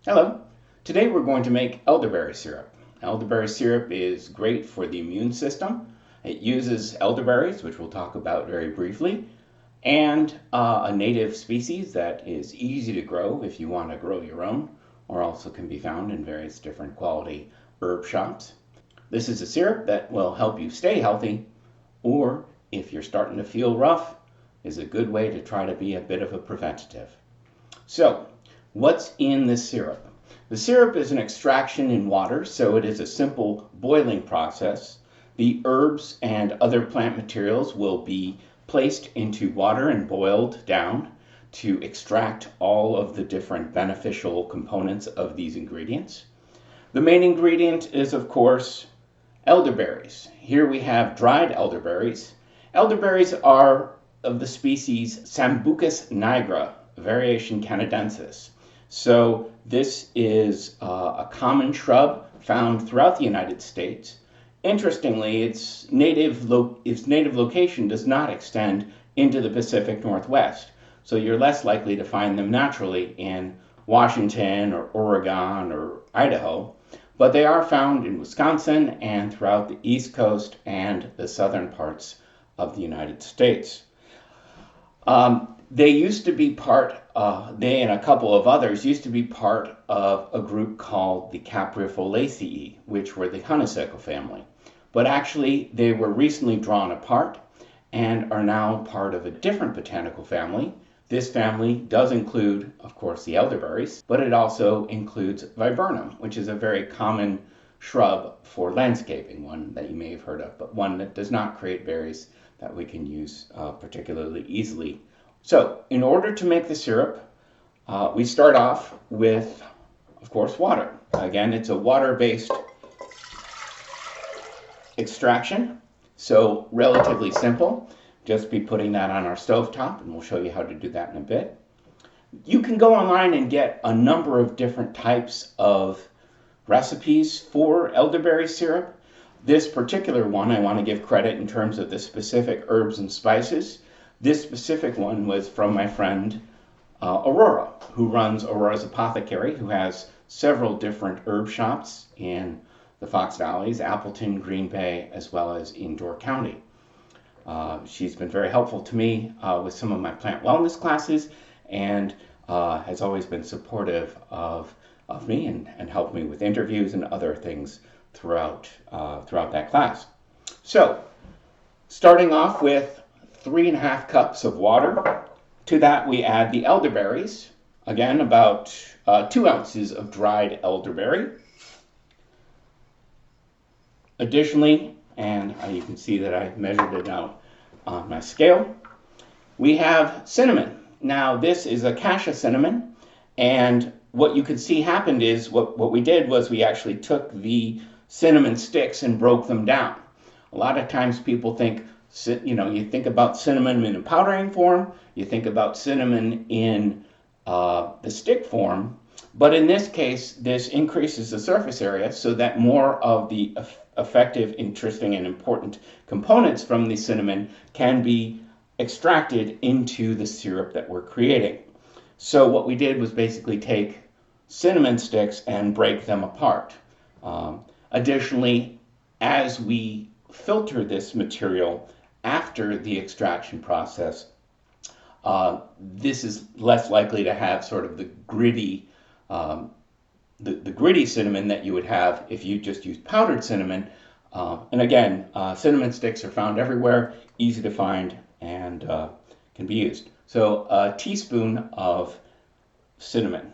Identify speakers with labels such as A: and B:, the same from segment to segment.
A: Hello. Today we're going to make elderberry syrup. Elderberry syrup is great for the immune system. It uses elderberries, which we'll talk about very briefly, and a native species that is easy to grow if you want to grow your own, or also can be found in various different quality herb shops. This is a syrup that will help you stay healthy, or if you're starting to feel rough, is a good way to try to be a bit of a preventative. So, what's in this syrup? The syrup is an extraction in water, so it is a simple boiling process. The herbs and other plant materials will be placed into water and boiled down to extract all of the different beneficial components of these ingredients. The main ingredient is, of course, elderberries. Here we have dried elderberries. Elderberries are of the species Sambucus nigra, variation canadensis. So this is a common shrub found throughout the United States. Interestingly, its native location does not extend into the Pacific Northwest. So you're less likely to find them naturally in Washington or Oregon or Idaho. But they are found in Wisconsin and throughout the East Coast and the southern parts of the United States. They used to be they and a couple of others used to be part of a group called the Caprifolaceae, which were the honeysuckle family. But actually, they were recently drawn apart and are now part of a different botanical family. This family does include, of course, the elderberries, but it also includes viburnum, which is a very common shrub for landscaping, one that you may have heard of, but one that does not create berries that we can use particularly easily. So, in order to make the syrup, we start off with, of course, water. Again, it's a water-based extraction, so relatively simple. Just be putting that on our stovetop, and we'll show you how to do that in a bit. You can go online and get a number of different types of recipes for elderberry syrup. This particular one, I want to give credit in terms of the specific herbs and spices. This specific one was from my friend Aurora, who runs Aurora's Apothecary, who has several different herb shops in the Fox Valleys, Appleton, Green Bay, as well as in Door County. She's been very helpful to me with some of my plant wellness classes and has always been supportive of me and helped me with interviews and other things throughout that class. So, starting off with 3.5 cups of water. To that we add the elderberries. Again, about 2 ounces of dried elderberry. Additionally, and you can see that I measured it out on my scale, we have cinnamon. Now this is a cassia cinnamon, and what you can see happened is what we did was we actually took the cinnamon sticks and broke them down. A lot of times people think, you think about cinnamon in a powdering form, you think about cinnamon in the stick form, but in this case, this increases the surface area so that more of the effective, interesting, and important components from the cinnamon can be extracted into the syrup that we're creating. So what we did was basically take cinnamon sticks and break them apart. Additionally, as we filter this material after the extraction process, this is less likely to have sort of the gritty cinnamon that you would have if you just used powdered cinnamon. And again, cinnamon sticks are found everywhere, easy to find, and can be used. So a teaspoon of cinnamon.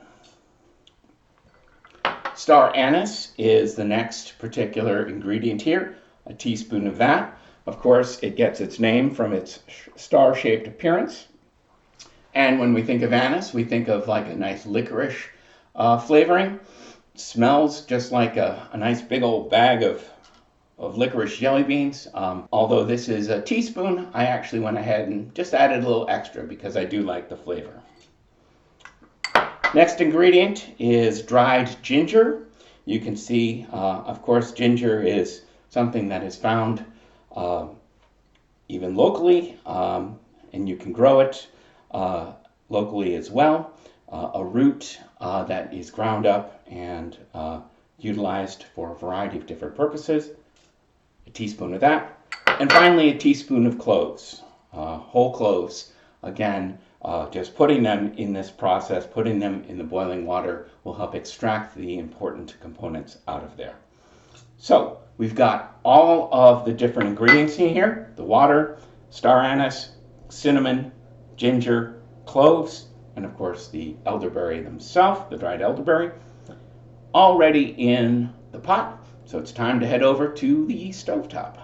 A: Star anise is the next particular ingredient here, a teaspoon of that. Of course, it gets its name from its star-shaped appearance. And when we think of anise, we think of like a nice licorice flavoring. It smells just like a nice big old bag of licorice jelly beans. Although this is a teaspoon, I actually went ahead and just added a little extra because I do like the flavor. Next ingredient is dried ginger. You can see, of course, ginger is something that is found even locally, and you can grow it locally as well. a root that is ground up and utilized for a variety of different purposes. A teaspoon of that. And finally, a teaspoon of cloves, whole cloves. Again, just putting them in this process, putting them in the boiling water will help extract the important components out of there. So we've got all of the different ingredients in here: the water, star anise, cinnamon, ginger, cloves, and of course the elderberry themselves, the dried elderberry, already in the pot. So it's time to head over to the stovetop.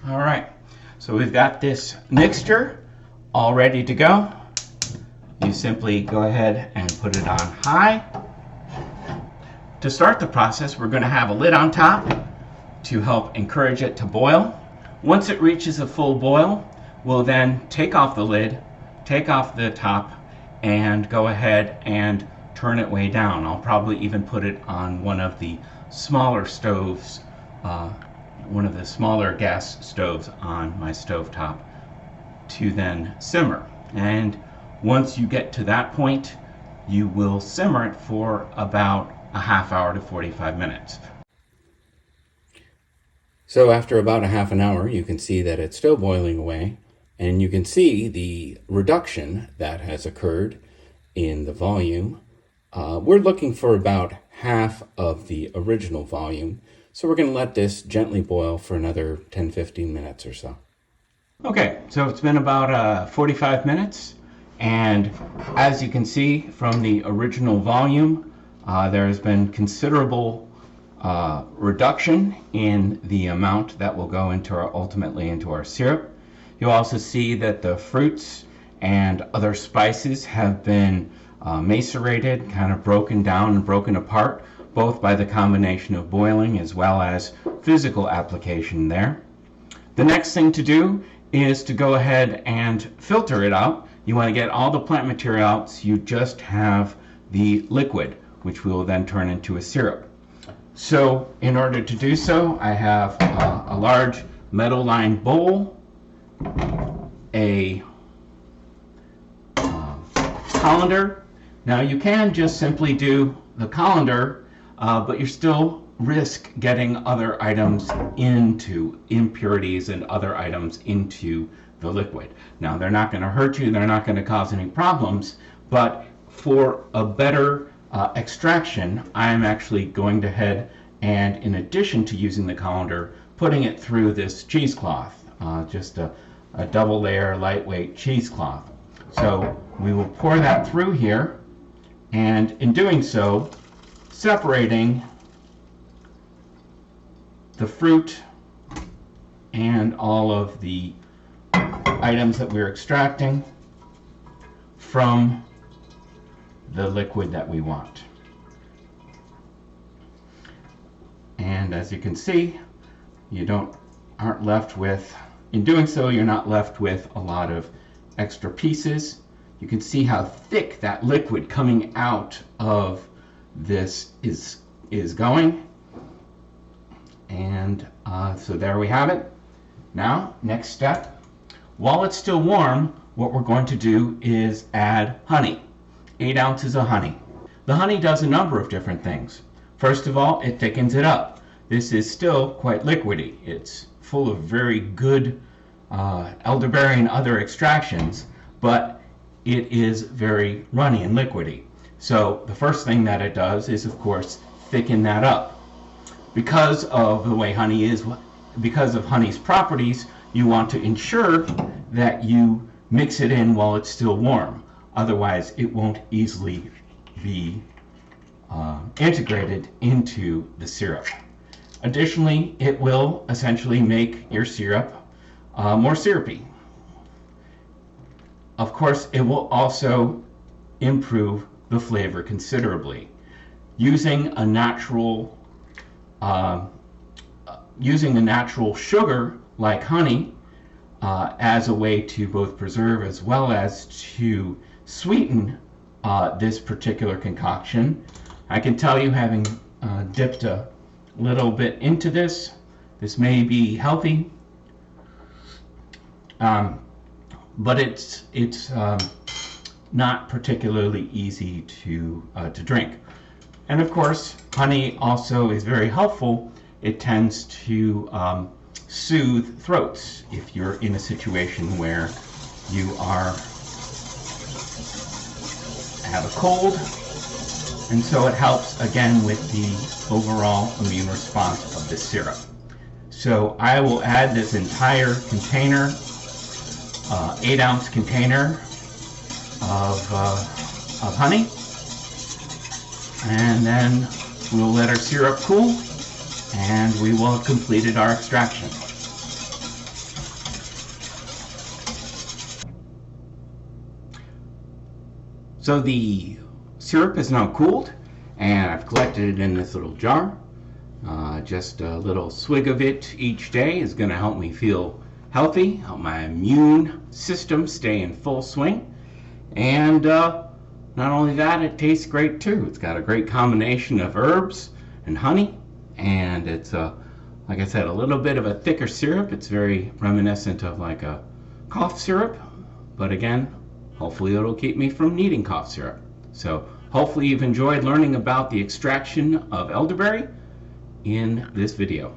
A: All right, so we've got this mixture all ready to go. You simply go ahead and put it on high. To start the process, we're going to have a lid on top to help encourage it to boil. Once it reaches a full boil, we'll then take off the lid, take off the top, and go ahead and turn it way down. I'll probably even put it on one of the smaller stoves, one of the smaller gas stoves on my stovetop to then simmer. And once you get to that point, you will simmer it for about a half hour to 45 minutes. So after about a half an hour, you can see that it's still boiling away, and you can see the reduction that has occurred in the volume. We're looking for about half of the original volume, so we're going to let this gently boil for another 10-15 minutes or so. Okay, so it's been about 45 minutes, and as you can see from the original volume, there has been considerable reduction in the amount that will go into ultimately into our syrup. You'll also see that the fruits and other spices have been macerated, kind of broken down and broken apart, both by the combination of boiling as well as physical application there. The next thing to do is to go ahead and filter it out. You want to get all the plant material out so you just have the liquid, which we will then turn into a syrup. So in order to do so, I have a large metal-lined bowl, a colander. Now you can just simply do the colander, but you still risk getting other items into impurities and other items into the liquid. Now they're not going to hurt you, they're not going to cause any problems, but for a better extraction, I'm actually going to head and, in addition to using the colander, putting it through this cheesecloth, just a double layer lightweight cheesecloth. So we will pour that through here, and in doing so, separating the fruit and all of the items that we're extracting from the liquid that we want. And as you can see, you aren't left with, in doing so, you're not left with a lot of extra pieces. You can see how thick that liquid coming out of this is going. And so there we have it. Now, next step, while it's still warm, what we're going to do is add honey. 8 ounces of honey. The honey does a number of different things. First of all, it thickens it up. This is still quite liquidy. It's full of very good elderberry and other extractions, but it is very runny and liquidy. So the first thing that it does is, of course, thicken that up. Because of the way honey is, because of honey's properties, you want to ensure that you mix it in while it's still warm. Otherwise, it won't easily be integrated into the syrup. Additionally, it will essentially make your syrup more syrupy. Of course, it will also improve the flavor considerably. Using a natural sugar like honey as a way to both preserve as well as to sweeten this particular concoction. I can tell you, having dipped a little bit into this may be healthy. but it's not particularly easy to drink. And of course, honey also is very helpful. It tends to soothe throats if you're in a situation where you have a cold, and so it helps again with the overall immune response of the syrup. So I will add this entire container, 8-ounce container of honey, and then we'll let our syrup cool, and we will have completed our extraction. So the syrup is now cooled, and I've collected it in this little jar. Just a little swig of it each day is going to help me feel healthy, help my immune system stay in full swing, and not only that, it tastes great too. It's got a great combination of herbs and honey, and it's like I said, a little bit of a thicker syrup. It's very reminiscent of like a cough syrup, but again, hopefully it'll keep me from needing cough syrup. So hopefully you've enjoyed learning about the extraction of elderberry in this video.